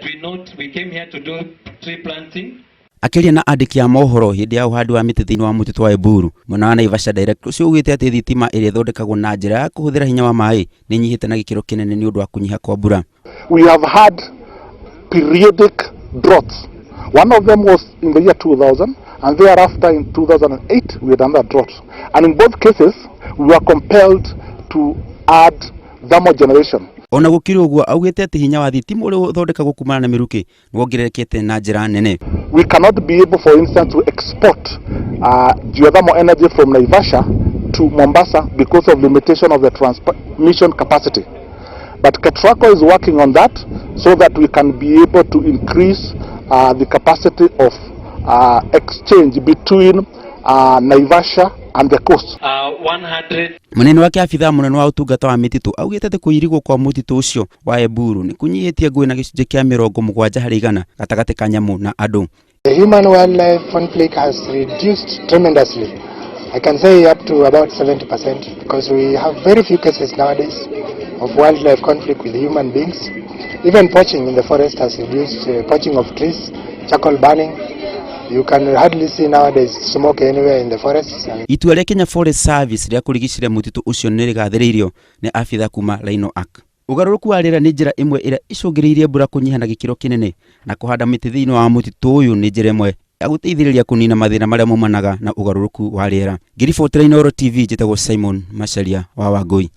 We came here to do tree planting. Akiria na andiki a mohoro hindi ya uhandi wa miti thiini wa mutitu wa Eburu, mwena wa Naivasha direct ucio ugite ati thitima iria thondekagwo na njira ya kuhuthira hinya wa mai ni nyihite na gikiro kinene ni undu wa kunyiha kwa mbura. We have had periodic droughts. One of them was in the year 2000, and thereafter in 2008 we had another drought. And in both cases we were compelled to add thermal generation. Ona gukiri uguo augite ati hinya wa thitima uri uthondekagwo kumana na miruki wongererekete na njira nene. We cannot be able, for instance, to export geothermal energy from Naivasha to Mombasa because of limitation of the transmission capacity. But KETRACO is working on that so that we can be able to increase the capacity of exchange between Naivasha and the coast. 100. Munene wa kiafitha munene wa utungata wa mititu augite ati kuirigwo kwa mutitu ucio wa Eburu ni kunyihitie ngui na gicunje kia 70% gatagati ka nyamu na andu. The human-wildlife conflict has reduced tremendously. I can say up to about 70% because we have very few cases nowadays of wildlife conflict with human beings. Even poaching in the forest has reduced, poaching of trees, charcoal burning. You can hardly see nowadays smoke anywhere in the forests. Itua ria Kenya Forest Service ria kurigicira mutitu ucio ni rigathiriirio ni afitha kuma Lainoak. Ugaruruku wa riera ni njira imwe ira icungiriirie mbura kunyiha na gikiro kinene na kuhanda miti thiini wa mutitu uyu ni njira imwe ya guteithiriria kunina mathina maria maumanaga na ugaruruku wa riera. Ngiribotera Inooro TV njitagwo Simon Macharia wa Wangui.